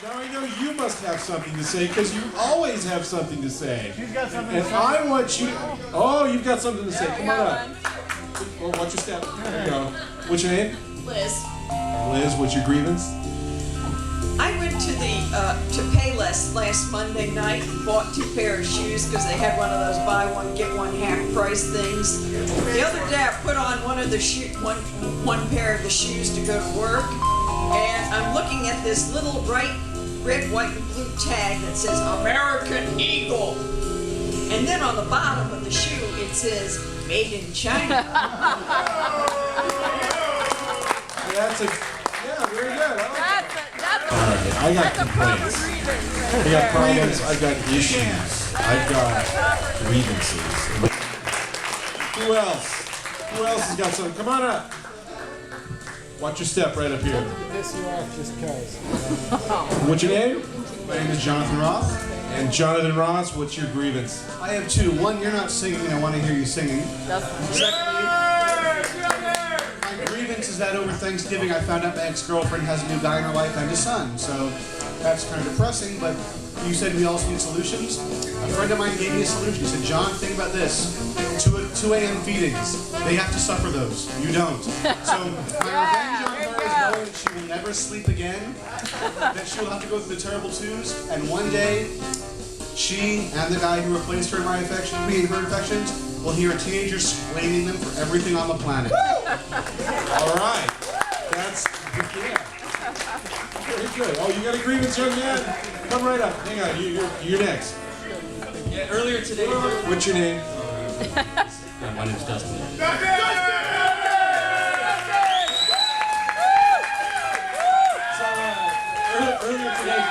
Now I know you must have something to say because you always have something to say. She's got something And to say. I want you. Oh, you've got something to say. Come on up. Oh, watch your step. There you go. What's your name? Liz. Liz. What's your grievance? I went to to Payless last Monday night and bought 2 pairs of shoes because they had one of those buy one get one half price things. The other day I put on one of the one pair of the shoes to go to work, and I'm looking at this little bright red, white, and blue tag that says American Eagle, and then on the bottom of the shoe it says Made in China. That's a. Yeah, very good. I got That's a proper complaints. grievance. I got problems. I've got issues. I've got grievances. Who else? Who else has got something? Come on up. Watch your step right up here. Piss you off just cause. What's your name? My name is Jonathan Roth. And Jonathan Ross, what's your grievance? I have 2. One, you're not singing, and I want to hear you singing. Secondly, my grievance is that over Thanksgiving I found out my ex-girlfriend has a new guy in her life and a son. So that's kind of depressing, but you said we also need solutions. A friend of mine gave me a solution. He said, John, think about this. 2 a.m. feedings. They have to suffer those. You don't. So my revenge on her is knowing that she will never sleep again, that she will have to go through the terrible 2s, and one day she and the guy who replaced her in my affection, me and her affections, will hear a teenager blaming them for everything on the planet. All right. That's, yeah. Very good. Oh, you got a grievance, young man? Come right up. Hang on. You're next. Yeah, earlier today. What's your name? My name's Dustin. Earlier today.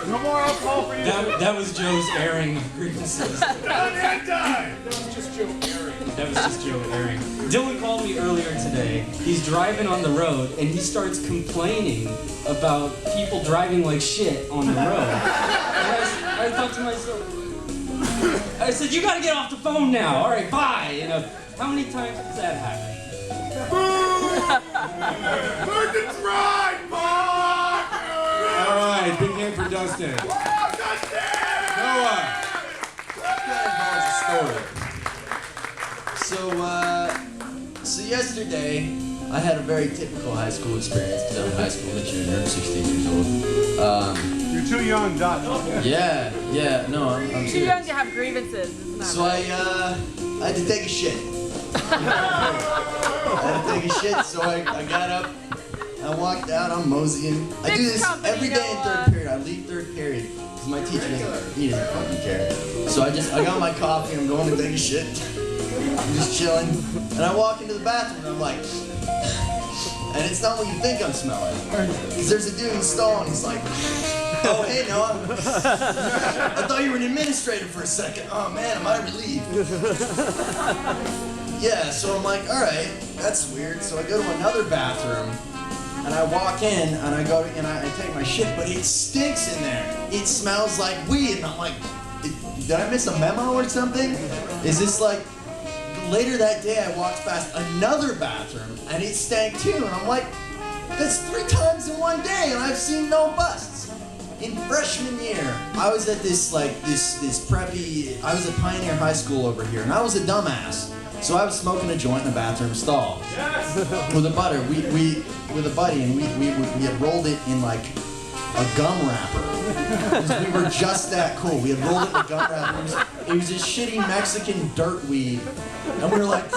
No more alcohol for you. That was Joe's airing of grievances. That was just Joe airing. That was just Joe airing. Dylan called me earlier today. He's driving on the road and he starts complaining about people driving like shit on the road. And I thought to myself, I said, you gotta get off the phone now. All right, bye. You know, how many times does that happen? Learn to drive, Mark! All right, big hand for Dustin. Noah! That So yesterday, I had a very typical high school experience because I'm a high school junior, I'm 16 years old. You're too young, Doc. Yeah, no, I'm Too serious. young to have grievances. Isn't that So I had to take a shit. I had to take a shit, so I got up, I walked out, I'm moseying. I do this every day in 3rd period. I leave 3rd period because my teacher he doesn't fucking care. So I got my coffee, I'm going to take a shit. I'm just chilling, and I walk into the bathroom, and I'm like, and it's not what you think I'm smelling. Because there's a dude in the stall, and he's like, oh, hey, Noah. I thought you were an administrator for a second. Oh, man, am I relieved. Yeah, so I'm like, all right, that's weird. So I go to another bathroom, and I walk in, and I go and I take my shit, but it stinks in there. It smells like weed, and I'm like, did I miss a memo or something? Is this like... Later that day, I walked past another bathroom, and it stank too, and I'm like, that's 3 times in one day, and I've seen no busts. In freshman year, I was at this preppy, I was at Pioneer High School over here, and I was a dumbass. So I was smoking a joint in the bathroom stall. Yes. With a buddy, with a buddy, and we had rolled it in like a gum wrapper. We were just that cool. We had rolled it in a gum wrapper. It was this shitty Mexican dirt weed. And we were like,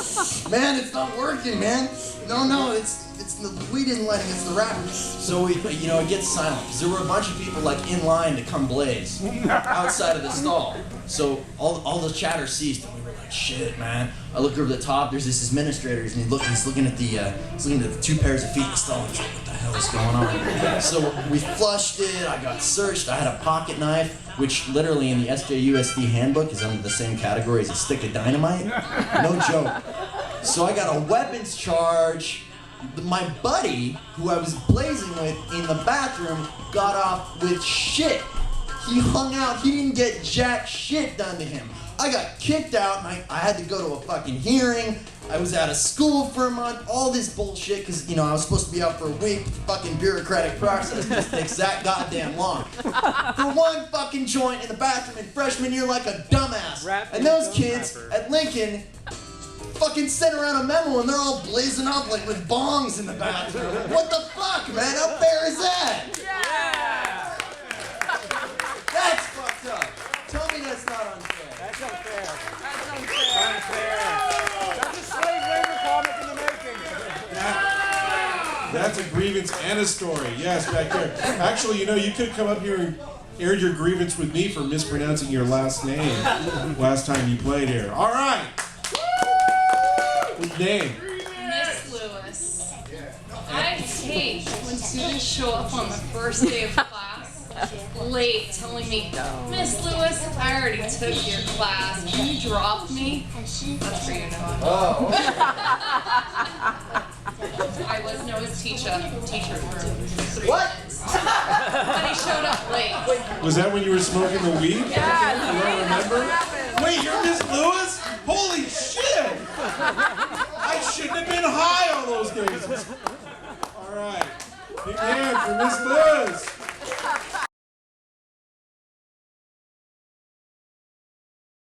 man, it's not working, man. No, it's the weed isn't letting, it's the wrapper. So it gets silent, because there were a bunch of people like in line to come blaze outside of the stall. So all the chatter ceased, and we were like, shit, man. I look over the top, there's this administrator, and he's looking at the 2 pairs of feet in the stall, and he's like, what the hell is going on? So we flushed it, I got searched, I had a pocket knife, which literally in the SJUSD handbook is under the same category as a stick of dynamite. No joke. So I got a weapons charge. My buddy, who I was blazing with in the bathroom, got off with shit. He hung out, he didn't get jack shit done to him. I got kicked out, and I had to go to a fucking hearing. I was out of school for a month, all this bullshit, because, I was supposed to be out for a week. Fucking bureaucratic process just takes that goddamn long. For one fucking joint in the bathroom in freshman year like a dumbass. And those kids at Lincoln fucking sent around a memo and they're all blazing up like with bongs in the bathroom. What the fuck, man? How fair is that? Yeah! That's fucked up. Tell me that's not unfair. That's unfair. That's unfair. That's a slave labor comic in the making. That's a grievance and a story. Yes, back there. Actually, you could come up here and air your grievance with me for mispronouncing your last name last time you played here. All right. What's name? Miss Lewis. I hate when students show up on the first day of class late telling me, Miss Lewis, I already took your class. Can you drop me? That's for you, Noah. Oh. I was Noah's teacher for 3 What? minutes. But he showed up late. Was that when you were smoking the weed? Yeah, You don't remember? Wait, you're Miss Lewis? Holy shit! I shouldn't have been high all those days. All right. Big hand for Miss Lewis.